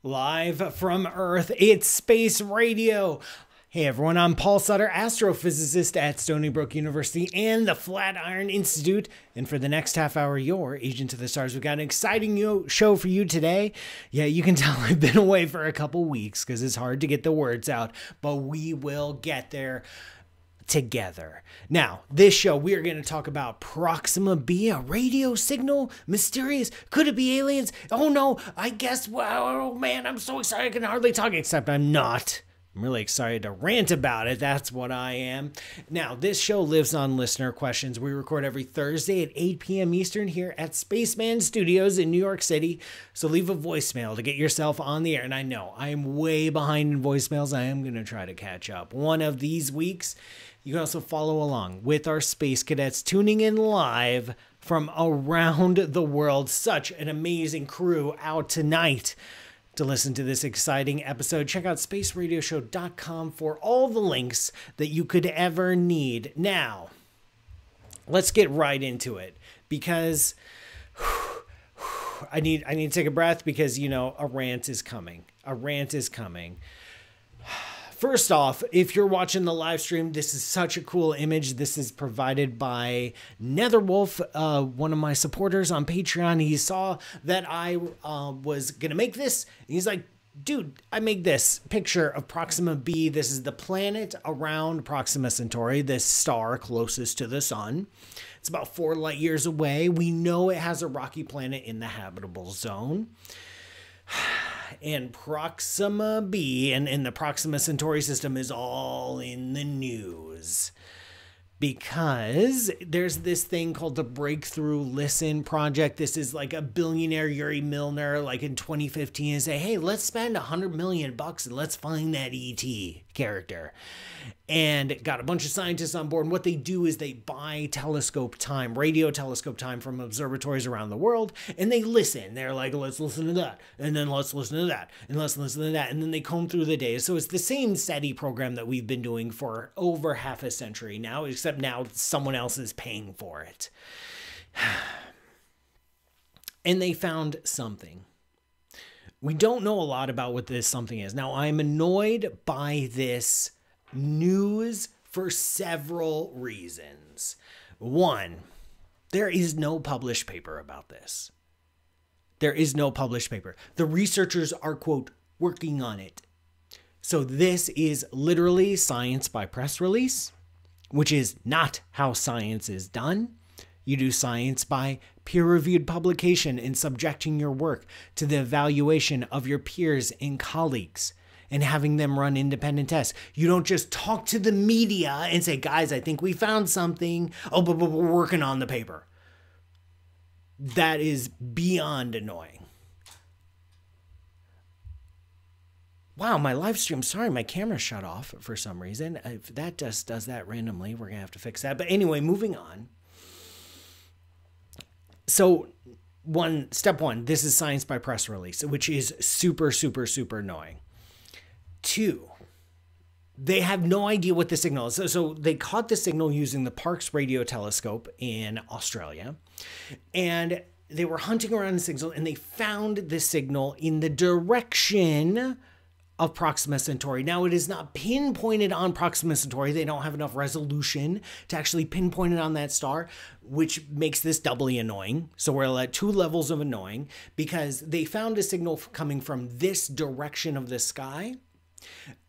Live from Earth, it's Space Radio. Hey everyone, I'm Paul Sutter, astrophysicist at Stony Brook University and the Flatiron Institute. And for the next half hour, your Agent of the Stars. We've got an exciting show for you today. Yeah, you can tell I've been away for a couple weeks because it's hard to get the words out, but we will get there together. Now, this show, we are going to talk about Proxima B, a radio signal, mysterious. Could it be aliens? Oh no, I guess, wow, oh man, I'm so excited I can hardly talk, except I'm not. I'm really excited to rant about it. That's what I am. Now, this show lives on listener questions. We record every Thursday at 8 p.m. Eastern here at Spaceman Studios in New York City. So leave a voicemail to get yourself on the air. And I know I am way behind in voicemails. I am going to try to catch up one of these weeks. You can also follow along with our space cadets tuning in live from around the world. Such an amazing crew out tonight to listen to this exciting episode. Check out spaceradioshow.com for all the links that you could ever need. Now, let's get right into it because I need to take a breath because, you know, a rant is coming. A rant is coming. First off, if you're watching the live stream, this is such a cool image. This is provided by Netherwulf, one of my supporters on Patreon. He saw that I was going to make this. And he's like, dude, I made this picture of Proxima B. This is the planet around Proxima Centauri, this star closest to the sun. It's about 4 light years away. We know it has a rocky planet in the habitable zone. And Proxima B and the Proxima Centauri system is all in the news because there's this thing called the Breakthrough Listen Project. This is like a billionaire Yuri Milner, like in 2015, and say, hey, let's spend $100 million and let's find that ET character. And got a bunch of scientists on board. And what they do is they buy telescope time, radio telescope time from observatories around the world, and they listen. They're like, let's listen to that, and then let's listen to that, and let's listen to that, and then they comb through the data. So it's the same SETI program that we've been doing for over half a century now, except now someone else is paying for it. And they found something. We don't know a lot about what this something is. Now, I'm annoyed by this news for several reasons. One, there is no published paper about this. There is no published paper. The researchers are, quote, working on it. So this is literally science by press release, which is not how science is done. You do science by peer-reviewed publication and subjecting your work to the evaluation of your peers and colleagues and having them run independent tests. You don't just talk to the media and say, guys, I think we found something. Oh, but we're working on the paper. That is beyond annoying. Wow, my live stream, sorry, my camera shut off for some reason. If that just does that randomly, we're going to have to fix that. But anyway, moving on. So step one, this is science by press release, which is super, super, super annoying. 2, they have no idea what the signal is. So they caught the signal using the Parkes radio telescope in Australia, and they were hunting around the signal, and they found the signal in the direction of Proxima Centauri. Now, it is not pinpointed on Proxima Centauri. They don't have enough resolution to actually pinpoint it on that star, which makes this doubly annoying. So we're at 2 levels of annoying because they found a signal coming from this direction of the sky.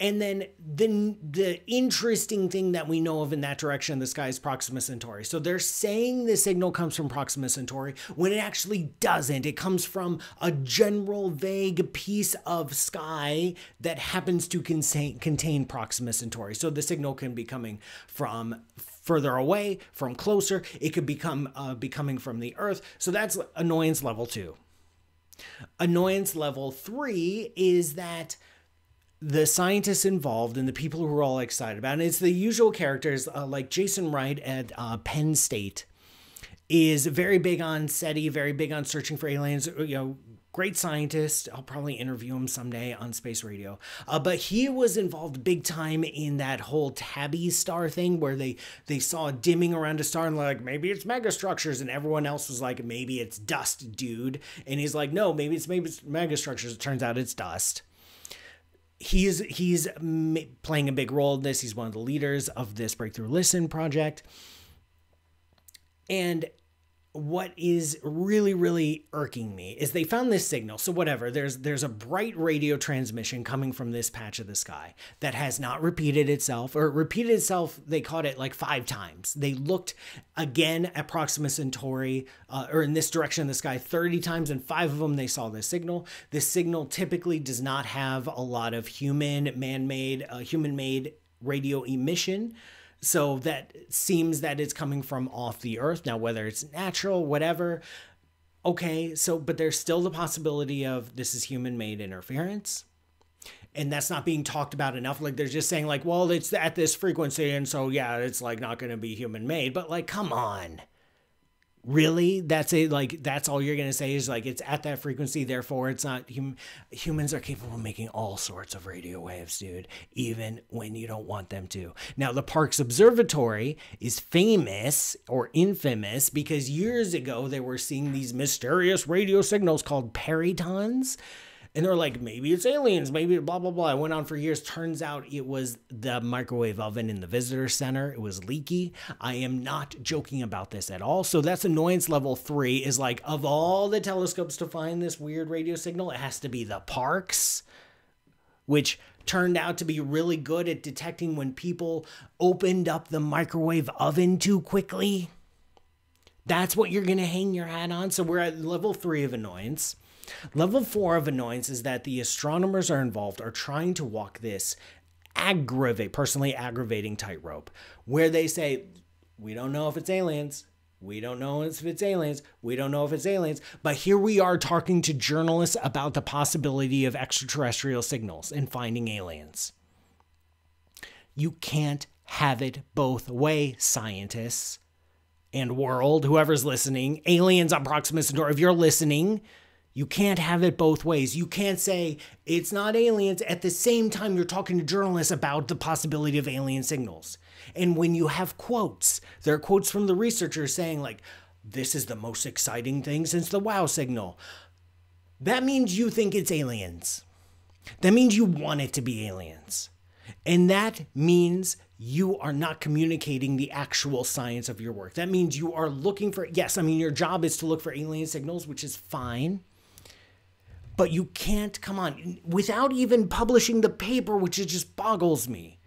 And then the interesting thing that we know of in that direction of the sky is Proxima Centauri. So they're saying the signal comes from Proxima Centauri when it actually doesn't. It comes from a general vague piece of sky that happens to contain Proxima Centauri. So the signal can be coming from further away, from closer. It could be coming from the Earth. So that's annoyance level 2. Annoyance level 3 is that the scientists involved and the people who are all excited about it, and it's the usual characters like Jason Wright at Penn State is very big on SETI, very big on searching for aliens, you know, Great scientist. I'll probably interview him someday on space radio. But he was involved big time in that whole tabby star thing where they saw dimming around a star and like, maybe it's megastructures. And everyone else was like, maybe it's dust, dude. And he's like, no, maybe it's megastructures. It turns out it's dust. He's playing a big role in this. He's one of the leaders of this Breakthrough Listen project. And what is really, really irking me is they found this signal. So whatever, there's a bright radio transmission coming from this patch of the sky that has not repeated itself, or repeated itself, they caught it like 5 times. They looked again at Proxima Centauri, or in this direction of the sky 30 times, and 5 of them they saw this signal. This signal typically does not have a lot of human-made radio emission. So that seems that it's coming from off the Earth. Now, whether it's natural, whatever, okay, so, but there's still the possibility of this is human-made interference. And that's not being talked about enough. Like, they're just saying, like, well, it's at this frequency, and so, yeah, it's, like, not going to be human-made. But, like, come on. Really? That's it? Like, that's all you're going to say is, like, it's at that frequency, therefore it's not humans are capable of making all sorts of radio waves, dude, even when you don't want them to. Now, the Parkes Observatory is famous or infamous because years ago they were seeing these mysterious radio signals called peritons. And they're like, maybe it's aliens, maybe blah, blah, blah. It went on for years. Turns out it was the microwave oven in the visitor center. It was leaky. I am not joking about this at all. So that's annoyance level 3 is like, of all the telescopes to find this weird radio signal, it has to be the Parkes, which turned out to be really good at detecting when people opened up the microwave oven too quickly. That's what you're going to hang your hat on. So we're at level 3 of annoyance. Level 4 of annoyance is that the astronomers are trying to walk this personally aggravating tightrope where they say, we don't know if it's aliens. We don't know if it's aliens. We don't know if it's aliens. But here we are talking to journalists about the possibility of extraterrestrial signals and finding aliens. You can't have it both ways, scientists and world, whoever's listening, aliens on Proxima Centauri. If you're listening, you can't have it both ways. You can't say it's not aliens at the same time you're talking to journalists about the possibility of alien signals. And when you have quotes, there are quotes from the researchers saying like, this is the most exciting thing since the WOW signal. That means you think it's aliens. That means you want it to be aliens. And that means you are not communicating the actual science of your work. That means you are looking for, yes, I mean, your job is to look for alien signals, which is fine. But you can't, come on, without even publishing the paper, which it just boggles me.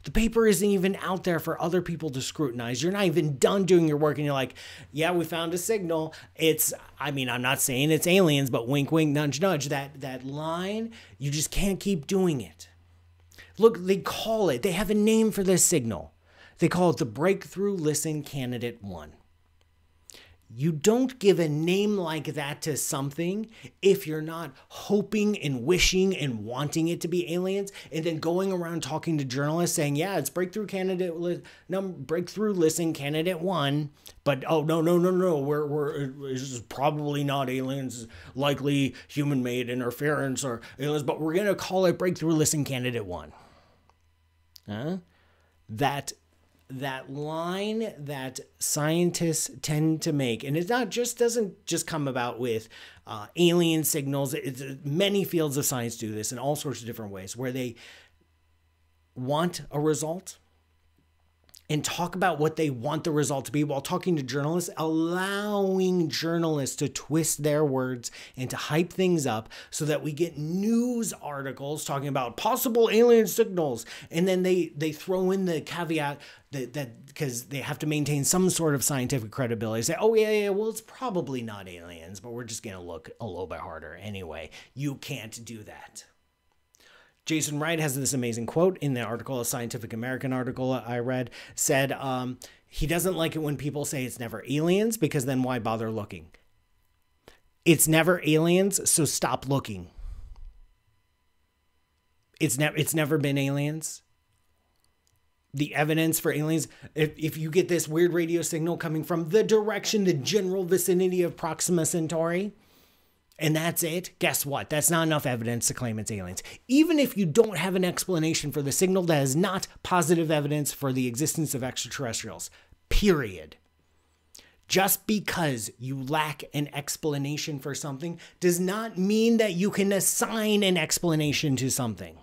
The paper isn't even out there for other people to scrutinize. You're not even done doing your work and you're like, yeah, we found a signal. I mean, I'm not saying it's aliens, but wink, wink, nudge, nudge. That line, you just can't keep doing it. Look, they have a name for this signal. They call it the Breakthrough Listen Candidate 1. You don't give a name like that to something if you're not hoping and wishing and wanting it to be aliens, and then going around talking to journalists saying, yeah, it's Breakthrough Listen Candidate 1, but oh, no, it's probably not aliens, likely human-made interference or aliens, but we're going to call it Breakthrough Listen Candidate 1. That line that scientists tend to make, and it doesn't just come about with alien signals. Many fields of science do this in all sorts of different ways, where they want a result and talk about what they want the result to be while talking to journalists, allowing journalists to twist their words and to hype things up so that we get news articles talking about possible alien signals. And then they throw in the caveat that because they have to maintain some sort of scientific credibility, say, oh, yeah, well, it's probably not aliens, but we're just going to look a little bit harder anyway. You can't do that. Jason Wright has this amazing quote in the article, a Scientific American article I read, said he doesn't like it when people say it's never aliens because then why bother looking? It's never aliens, so stop looking. It's never been aliens. The evidence for aliens, if you get this weird radio signal coming from the direction, the general vicinity of Proxima Centauri, and that's it, guess what? That's not enough evidence to claim it's aliens. Even if you don't have an explanation for the signal, that is not positive evidence for the existence of extraterrestrials. Period. Just because you lack an explanation for something does not mean that you can assign an explanation to something.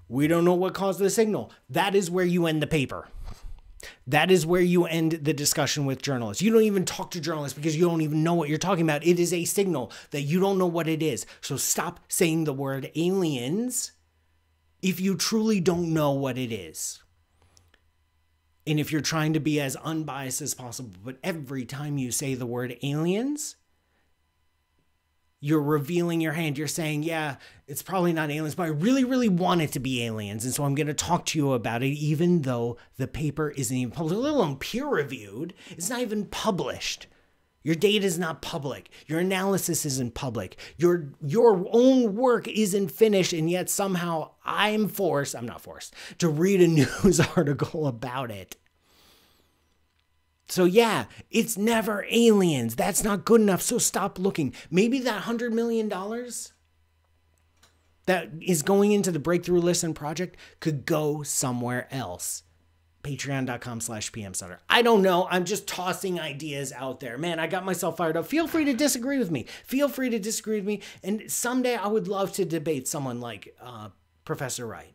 We don't know what caused the signal. That is where you end the paper. That is where you end the discussion with journalists. You don't even talk to journalists because you don't even know what you're talking about. It is a signal that you don't know what it is. So stop saying the word aliens if you truly don't know what it is. And if you're trying to be as unbiased as possible, but every time you say the word aliens, you're revealing your hand. You're saying, yeah, it's probably not aliens, but I really, really want it to be aliens. And so I'm going to talk to you about it, even though the paper isn't even published, let alone peer-reviewed. It's not even published. Your data is not public. Your analysis isn't public. Your own work isn't finished, and yet somehow I'm not forced, to read a news article about it. So yeah, it's never aliens. That's not good enough, so stop looking. Maybe that $100 million that is going into the Breakthrough Listen project could go somewhere else. Patreon.com/PMSutter. I don't know. I'm just tossing ideas out there. Man, I got myself fired up. Feel free to disagree with me. Feel free to disagree with me. And someday I would love to debate someone like Professor Wright.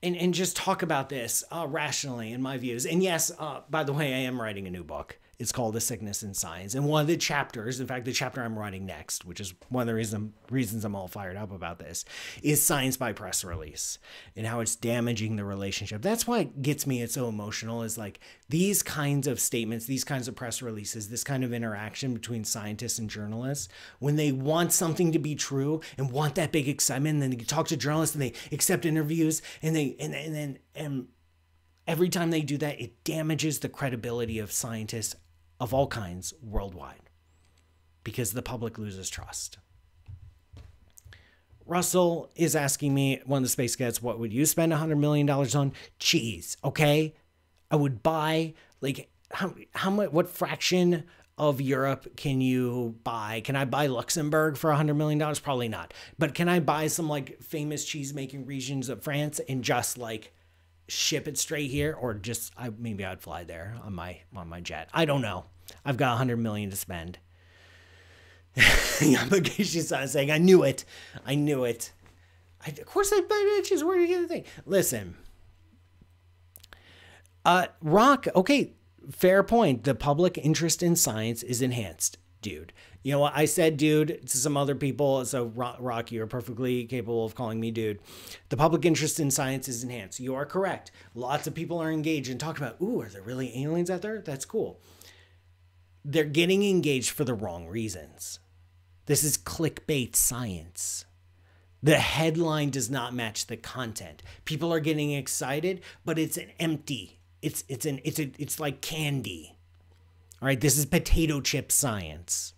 And just talk about this rationally in my views. And yes, by the way, I am writing a new book. It's called The Sickness in Science. And one of the chapters, in fact, the chapter I'm writing next, which is one of the reasons I'm all fired up about this, is science by press release and how it's damaging the relationship. That's why it gets me, it's so emotional, is like these kinds of statements, these kinds of press releases, this kind of interaction between scientists and journalists, when they want something to be true and want that big excitement, and then they talk to journalists and they accept interviews, and every time they do that, it damages the credibility of scientists of all kinds worldwide because the public loses trust. Russell is asking me, one of the space cadets, what would you spend $100 million on? Cheese, okay? I would buy, like, how much, what fraction of Europe can you buy? Can I buy Luxembourg for $100 million? Probably not. But can I buy some, like, famous cheese-making regions of France and just, like, ship it straight here? Or just, maybe I'd fly there on my jet. I don't know. I've got $100 million to spend. She's saying, I knew it. Of course I buy bitches. Where do you get the thing? Listen. Rock, okay, fair point. The public interest in science is enhanced, dude. You know what? I said dude to some other people, so Rock, you're perfectly capable of calling me dude. The public interest in science is enhanced. You are correct. Lots of people are engaged and talk about, ooh, are there really aliens out there? That's cool. They're getting engaged for the wrong reasons. This is clickbait science. The headline does not match the content. People are getting excited, but it's an empty. It's like candy. All right, this is potato chip science,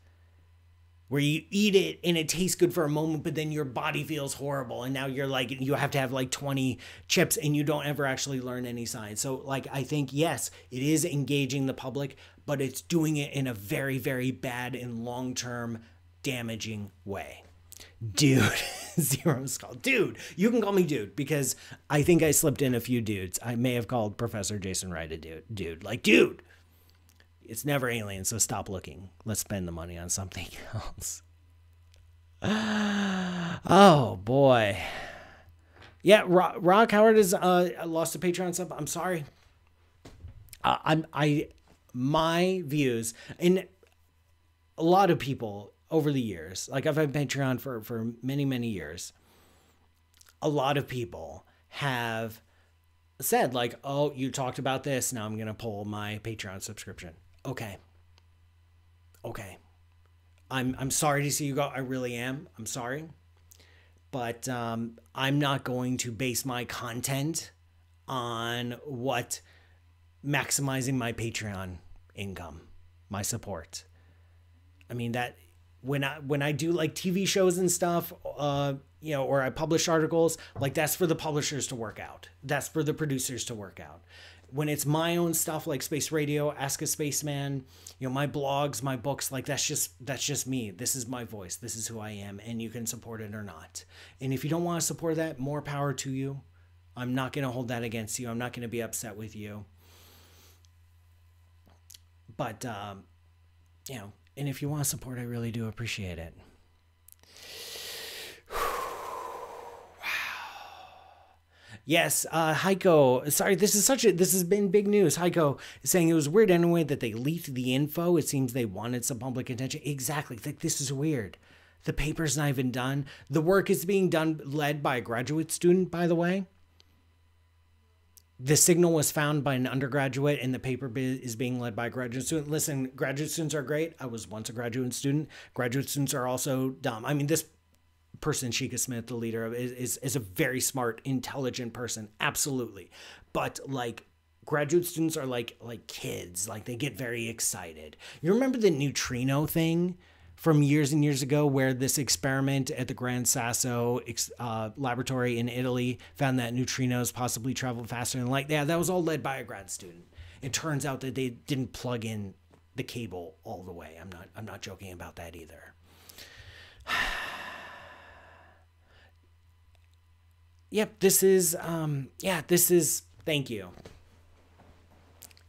where you eat it and it tastes good for a moment, but then your body feels horrible, and now you're like, you have to have like 20 chips, and you don't ever actually learn any science. So, like, I think yes, it is engaging the public, but it's doing it in a very, very bad and long-term damaging way. Dude, Zero Skull. Dude, you can call me dude, because I think I slipped in a few dudes. I may have called Professor Jason Wright a dude. Like, dude, it's never aliens, so stop looking. Let's spend the money on something else. Oh, boy. Yeah, Rock Howard has lost a Patreon sub. I'm sorry. My views, and a lot of people over the years, like I've had Patreon for many, many years, a lot of people have said like, oh, you talked about this, now I'm going to pull my Patreon subscription. Okay. I'm sorry to see you go. I really am. I'm sorry. But I'm not going to base my content on what maximizing my Patreon income, my support. I mean, that when I do like TV shows and stuff, you know, or I publish articles, like that's for the publishers to work out. That's for the producers to work out. when it's my own stuff like Space Radio, Ask a Spaceman, you know, my blogs, my books, like that's just me. This is my voice. This is who I am, and you can support it or not. And if you don't want to support that, more power to you. I'm not going to hold that against you. I'm not going to be upset with you. But, you know, and if you want to support, I really do appreciate it. Yes, Heiko, sorry, this has been big news. Heiko is saying it was weird anyway that they leaked the info. It seems they wanted some public attention. Exactly. Like, this is weird. The paper's not even done. The work is being done, led by a graduate student, by the way. The signal was found by an undergraduate, and the paper is being led by a graduate student. Listen, graduate students are great. I was once a graduate student. Graduate students are also dumb. I mean, this person, Sheikah Smith, the leader of, is a very smart, intelligent person. Absolutely. But like, graduate students are like kids. Like, they get very excited. You remember the neutrino thing from years and years ago, where this experiment at the Gran Sasso laboratory in Italy found that neutrinos possibly travel faster than light? Yeah, that was all led by a grad student. It turns out that they didn't plug in the cable all the way. I'm not joking about that either. Yep, this is thank you.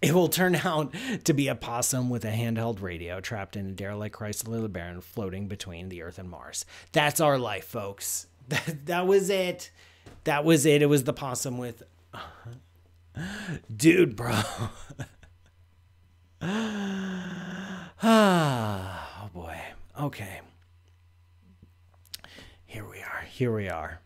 It will turn out to be a possum with a handheld radio trapped in a derelict Chrysler LeBaron floating between the Earth and Mars. That's our life, folks. That was it. That was it. It was the possum with... Dude, bro. Oh, boy. Okay. Here we are.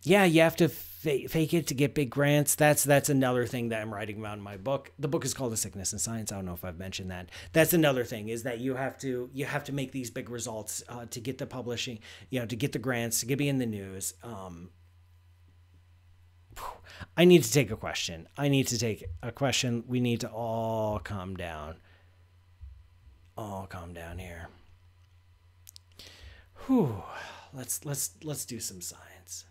Yeah, you have to fake it to get big grants. That's another thing that I'm writing about in my book. The book is called A Sickness in Science. I don't know if I've mentioned that. That's another thing, is that you have to make these big results to get the publishing, you know, to get the grants, to be in the news. I need to take a question. We need to all calm down. All calm down here. Whew. Let's do some science.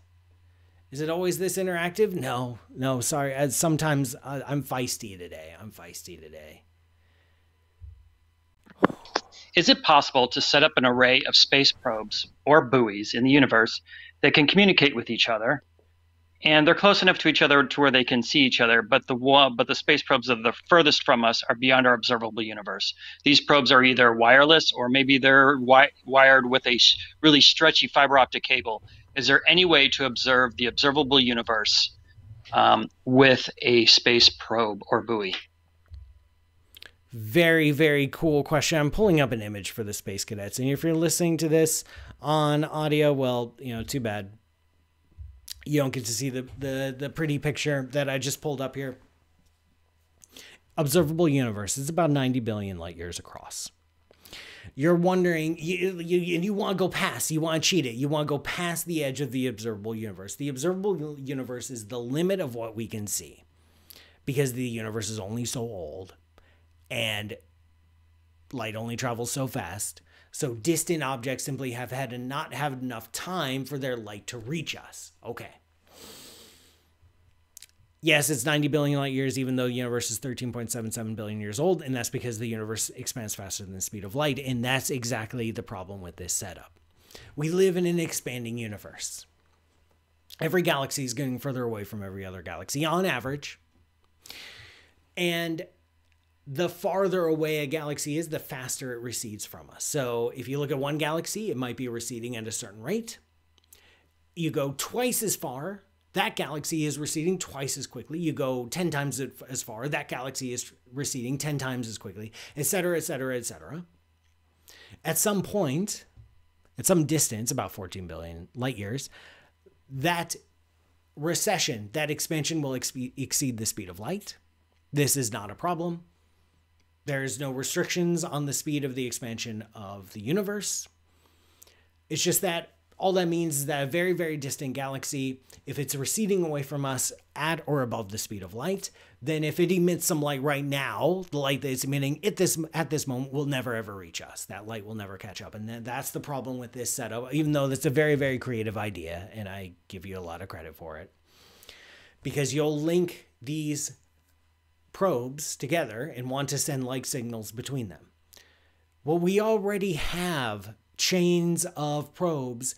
Is it always this interactive? No, sorry. Sometimes I'm feisty today. Is it possible to set up an array of space probes or buoys in the universe that can communicate with each other? And they're close enough to each other to where they can see each other, but the space probes that are the furthest from us are beyond our observable universe. These probes are either wireless, or maybe they're wired with a really stretchy fiber optic cable. Is there any way to observe the observable universe with a space probe or buoy? Very, very cool question. I'm pulling up an image for the Space Cadets, and if you're listening to this on audio, well, you know, too bad. You don't get to see the pretty picture that I just pulled up here. Observable universe is about 90 billion light years across. You're wondering, you want to go past, you want to cheat it, you want to go past the edge of the observable universe. The observable universe is the limit of what we can see, because the universe is only so old and light only travels so fast. So distant objects simply not have enough time for their light to reach us. Okay. Yes, it's 90 billion light years, even though the universe is 13.77 billion years old, and that's because the universe expands faster than the speed of light, and that's exactly the problem with this setup. We live in an expanding universe. Every galaxy is getting further away from every other galaxy, on average. And the farther away a galaxy is, the faster it recedes from us. So if you look at one galaxy, it might be receding at a certain rate. You go twice as far, that galaxy is receding twice as quickly. You go 10 times as far, that galaxy is receding 10 times as quickly, etc., etc., etc. At some point, at some distance, about 14 billion light years, that recession, that expansion will exceed the speed of light. This is not a problem. There's no restrictions on the speed of the expansion of the universe. It's just that all that means is that a very, very distant galaxy, if it's receding away from us at or above the speed of light, then if it emits some light right now, the light that it's emitting at this moment will never, ever reach us. That light will never catch up. And that's the problem with this setup, even though that's a very, very creative idea, and I give you a lot of credit for it. because you'll link these probes together and want to send light signals between them. Well, we already have chains of probes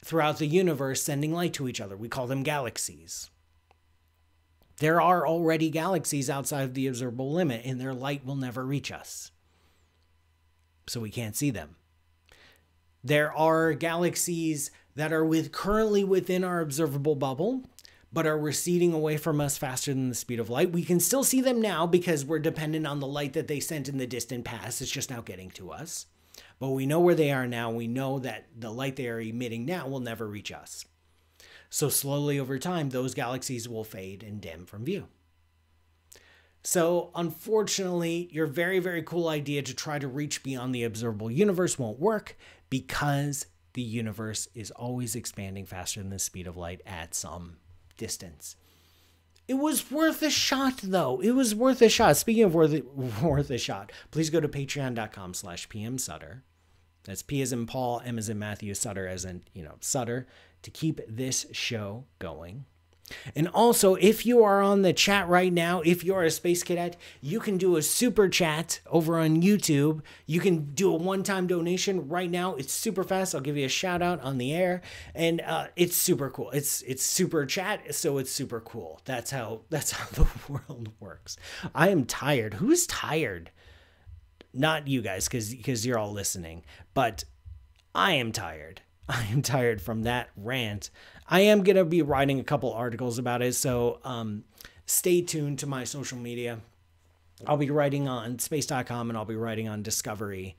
throughout the universe sending light to each other. We call them galaxies. There are already galaxies outside of the observable limit, and their light will never reach us, so we can't see them. There are galaxies that are currently within our observable bubble, but are receding away from us faster than the speed of light. We can still see them now because we're dependent on the light that they sent in the distant past. It's just now getting to us. But we know where they are now. We know that the light they are emitting now will never reach us. So slowly over time, those galaxies will fade and dim from view. So unfortunately, your very, very cool idea to try to reach beyond the observable universe won't work because the universe is always expanding faster than the speed of light at some distance. It was worth a shot, though. It was worth a shot. Speaking of worth a shot, please go to patreon.com/pmsutter. That's P as in Paul, M as in Matthew, Sutter as in, Sutter, to keep this show going. And also, if you are on the chat right now, if you're a space cadet, you can do a super chat over on YouTube. You can do a one-time donation right now. It's super fast. I'll give you a shout out on the air, and it's super cool. It's super chat, so it's super cool. That's how the world works. I am tired. Who's tired? Not you guys, because you're all listening, but I am tired. I am tired from that rant. I am going to be writing a couple articles about it, so stay tuned to my social media. I'll be writing on space.com, and I'll be writing on Discovery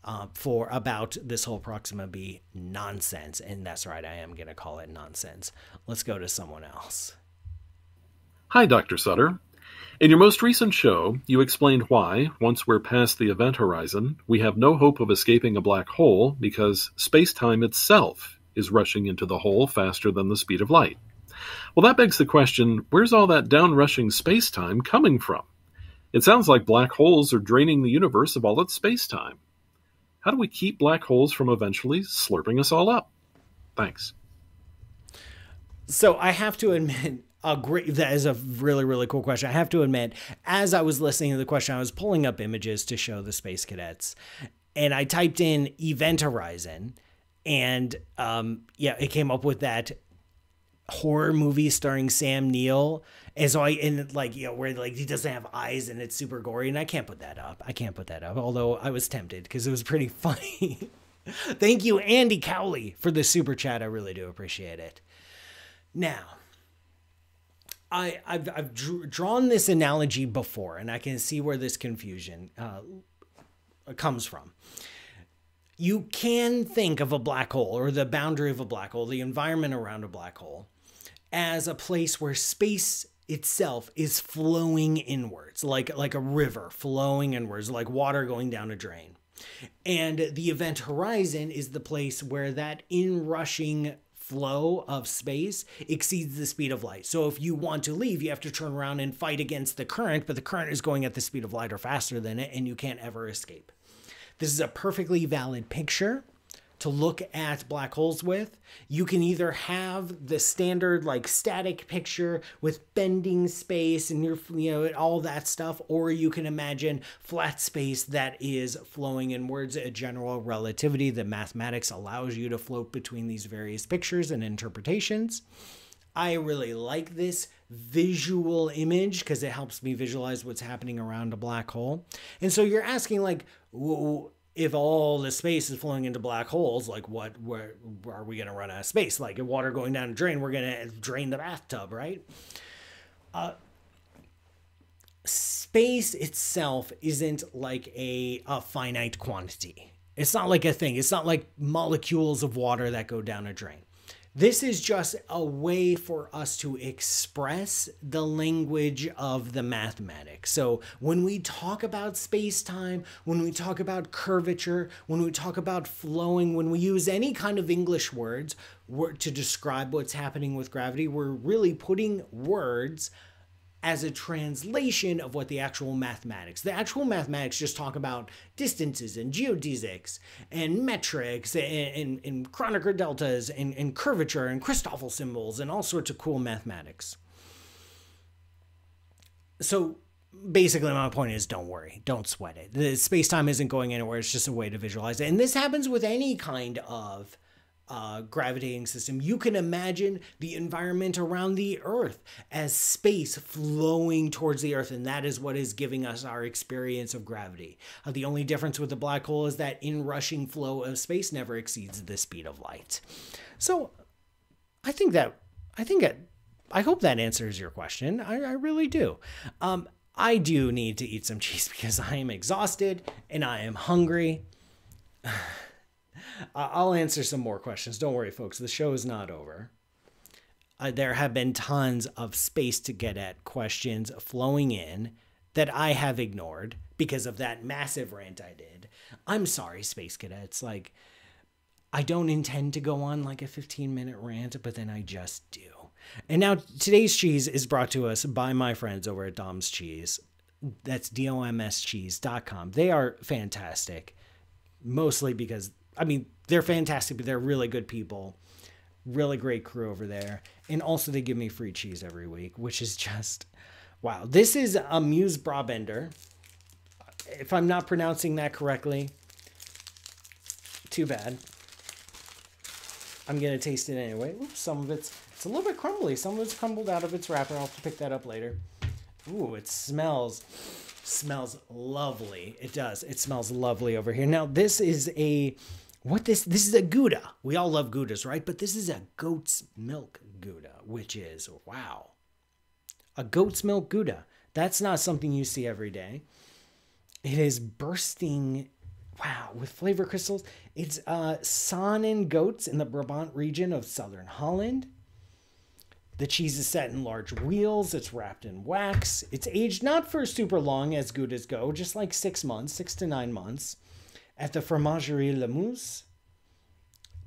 about this whole Proxima B nonsense. And that's right, I am going to call it nonsense. Let's go to someone else. Hi, Dr. Sutter. In your most recent show, you explained why, once we're past the event horizon, we have no hope of escaping a black hole because space-time itself is rushing into the hole faster than the speed of light. Well, that begs the question, where's all that down-rushing space-time coming from? It sounds like black holes are draining the universe of all its space-time. How do we keep black holes from eventually slurping us all up? Thanks. So I have to admit, that is a really, really cool question. I have to admit, as I was listening to the question, I was pulling up images to show the space cadets, and I typed in event horizon, and it came up with that horror movie starring Sam Neill. And so where he doesn't have eyes and it's super gory, and I can't put that up. Although I was tempted because it was pretty funny. Thank you, Andy Cowley, for the super chat. I really do appreciate it. Now, I've drawn this analogy before, and I can see where this confusion comes from. You can think of a black hole, or the boundary of a black hole, the environment around a black hole, as a place where space itself is flowing inwards, like a river flowing inwards, like water going down a drain. And the event horizon is the place where that inrushing flow of space exceeds the speed of light. So if you want to leave, you have to turn around and fight against the current, but the current is going at the speed of light or faster than it, and you can't ever escape. This is a perfectly valid picture to look at black holes with. You can either have the standard static picture with bending space and all that stuff, or you can imagine flat space that is flowing inwards at general relativity. The mathematics allows you to float between these various pictures and interpretations. I really like this visual image because it helps me visualize what's happening around a black hole. And so you're asking if all the space is flowing into black holes, where are we going to run out of space? Like if water going down a drain, we're going to drain the bathtub, right? Space itself isn't like a finite quantity. It's not like a thing. It's not like molecules of water that go down a drain. This is just a way for us to express the language of the mathematics. So when we talk about space-time, when we talk about curvature, when we talk about flowing, when we use any kind of English words to describe what's happening with gravity, we're really putting words as a translation of what the actual mathematics. The actual mathematics just talk about distances and geodesics and metrics and Kronecker deltas and curvature and Christoffel symbols and all sorts of cool mathematics. So basically my point is, don't worry, don't sweat it. The space-time isn't going anywhere. It's just a way to visualize it. And this happens with any kind of gravitating system. You can imagine the environment around the Earth as space flowing towards the Earth, and that is what is giving us our experience of gravity. The only difference with the black hole is that inrushing flow of space never exceeds the speed of light. So I hope that answers your question. I really do. I do need to eat some cheese because I am exhausted and I am hungry. I'll answer some more questions. Don't worry, folks. The show is not over. There have been tons of space to get at questions flowing in that I have ignored because of that massive rant I did. I'm sorry, Space Cadets. Like, I don't intend to go on like a 15-minute rant, but then I just do. And now today's cheese is brought to us by my friends over at Dom's Cheese. That's domscheese.com. They are fantastic, mostly because, I mean, they're fantastic, but they're really good people. Really great crew over there. And also they give me free cheese every week, which is just, wow. This is a Muse Brabender. If I'm not pronouncing that correctly, too bad. I'm going to taste it anyway. Oops, some of it's a little bit crumbly. Some of it's crumbled out of its wrapper. I'll have to pick that up later. Ooh, it smells lovely. It does. It smells lovely over here. Now, this is a, this is a Gouda. We all love Goudas, right? But this is a goat's milk Gouda, which is, wow. A goat's milk Gouda. That's not something you see every day. It is bursting, wow, with flavor crystals. It's Saanen goats in the Brabant region of southern Holland. The cheese is set in large wheels. It's wrapped in wax. It's aged not for super long as Goudas go, just like 6 months, 6 to 9 months, at the Fromagerie Le Mousse.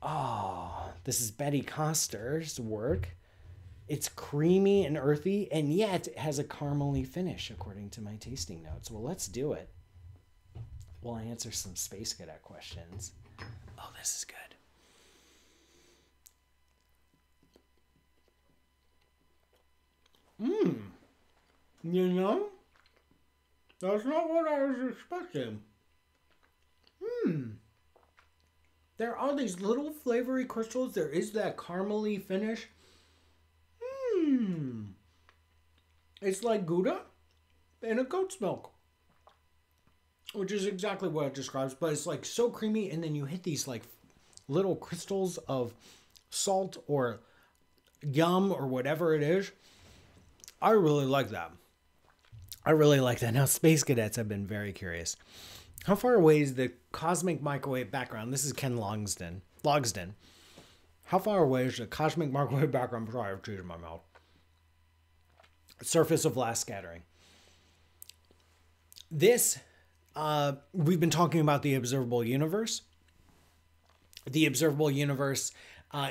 Oh, this is Betty Coster's work. It's creamy and earthy, and yet it has a caramely finish, according to my tasting notes. Well, let's do it. We'll answer some Space Cadet questions. Oh, this is good. You know, that's not what I was expecting. There are these little flavory crystals. There is that caramely finish. It's like Gouda and a goat's milk, which is exactly what it describes, but it's like so creamy, and then you hit these like little crystals of salt or yum or whatever it is. I really like that. I really like that. Now, Space Cadets have been very curious. How far away is the cosmic microwave background? This is Ken Logsden. How far away is the cosmic microwave background? I'm sorry, I have cheese in my mouth. Surface of last scattering. This, we've been talking about the observable universe. The observable universe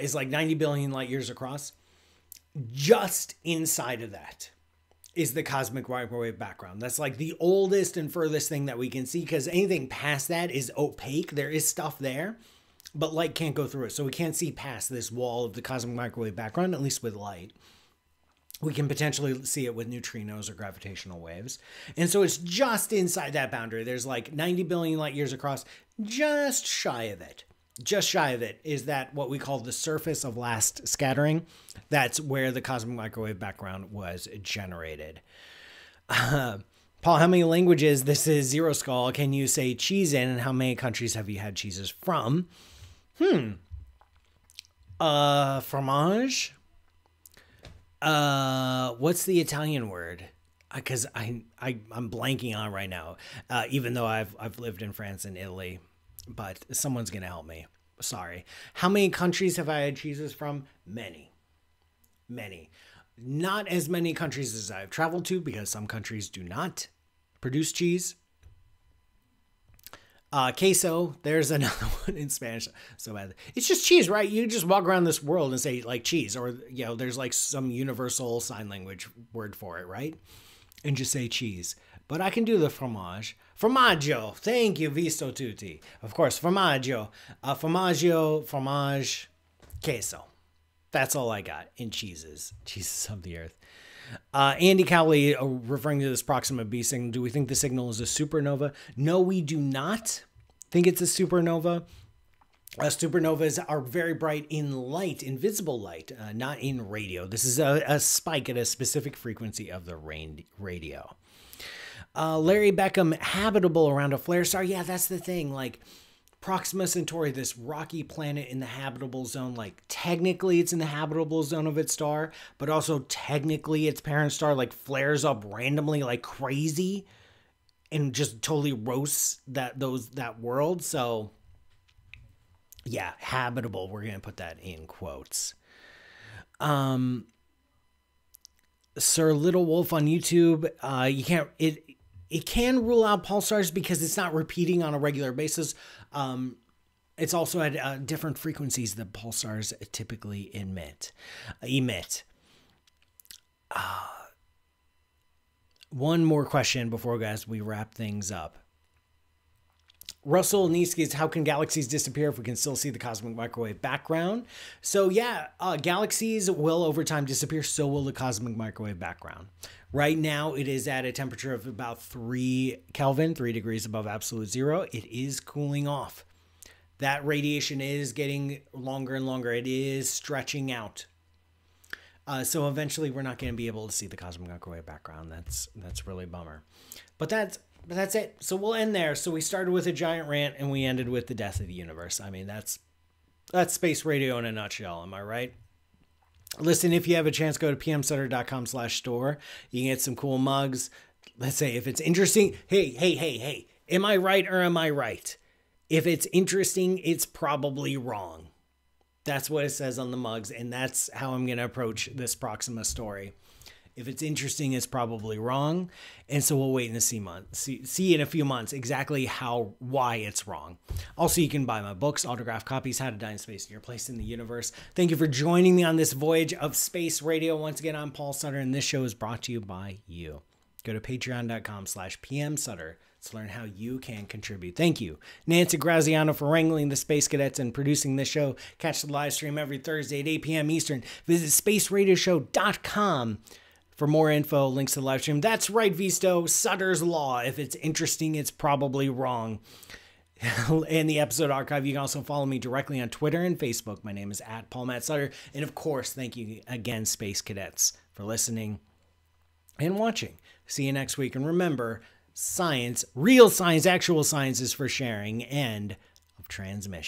is like 90 billion light years across. Just inside of that is the cosmic microwave background. That's like the oldest and furthest thing that we can see, because anything past that is opaque. There is stuff there, but light can't go through it. So we can't see past this wall of the cosmic microwave background, at least with light. We can potentially see it with neutrinos or gravitational waves. And so it's just inside that boundary. There's like 90 billion light years across, just shy of it. Just shy of it is that what we call the surface of last scattering. That's where the cosmic microwave background was generated. Paul, how many languages? This is Zero Skull. Can you say cheese in, and how many countries have you had cheeses from? Fromage. What's the Italian word? Because I'm blanking on it right now. Even though I've lived in France and Italy. But someone's going to help me. Sorry. How many countries have I had cheeses from? Many. Not as many countries as I've traveled to, because some countries do not produce cheese. Queso, there's another one in Spanish. So bad. It's just cheese, right? You just walk around this world and say like cheese, or, you know, there's like some universal sign language word for it, right? And just say cheese. But I can do the fromage. Formaggio. Thank you, visto tutti. Of course, formaggio. Formaggio, fromage, queso. That's all I got in cheeses. Cheeses of the earth. Andy Cowley, referring to this Proxima B signal, do we think the signal is a supernova? No, we do not think it's a supernova. Supernovas are very bright in light, in visible light, not in radio. This is a spike at a specific frequency of the radio. Larry Beckham, habitable around a flare star. Yeah, that's the thing. Like, Proxima Centauri, this rocky planet in the habitable zone, like, technically it's in the habitable zone of its star, but also technically its parent star, like, flares up randomly like crazy and just totally roasts that world. So, yeah, habitable. We're going to put that in quotes. Sir Little Wolf on YouTube, you can't... It can rule out pulsars because it's not repeating on a regular basis. It's also at different frequencies that pulsars typically emit. One more question before, guys, we wrap things up. Russell Niesky is, how can galaxies disappear if we can still see the cosmic microwave background? So yeah, galaxies will over time disappear, so will the cosmic microwave background. Right now, it is at a temperature of about 3 Kelvin, 3 degrees above absolute zero. It is cooling off. That radiation is getting longer and longer. It is stretching out. So eventually, we're not going to be able to see the cosmic microwave background. That's really a bummer. But that's it. So we'll end there. So we started with a giant rant and we ended with the death of the universe. I mean, that's space radio in a nutshell. Am I right? Listen, if you have a chance, go to pmsutter.com/store. You can get some cool mugs. Let's say if it's interesting. Hey. Am I right or am I right? If it's interesting, it's probably wrong. That's what it says on the mugs. And that's how I'm going to approach this Proxima story. If it's interesting, it's probably wrong. And so we'll wait and see in a few months exactly why it's wrong. Also, you can buy my books, autographed copies, How to Die in Space and Your Place in the Universe. Thank you for joining me on this voyage of space radio. Once again, I'm Paul Sutter, and this show is brought to you by you. Go to patreon.com/pmsutter to learn how you can contribute. Thank you, Nancy Graziano, for wrangling the Space Cadets and producing this show. Catch the live stream every Thursday at 8 p.m. Eastern. Visit spaceradioshow.com for more info, links to the live stream. That's right, Visto. Sutter's Law. If it's interesting, it's probably wrong. In the episode archive, you can also follow me directly on Twitter and Facebook. My name is @PaulMattSutter. And of course, thank you again, Space Cadets, for listening and watching. See you next week. And remember, science, real science, actual science is for sharing and of transmission.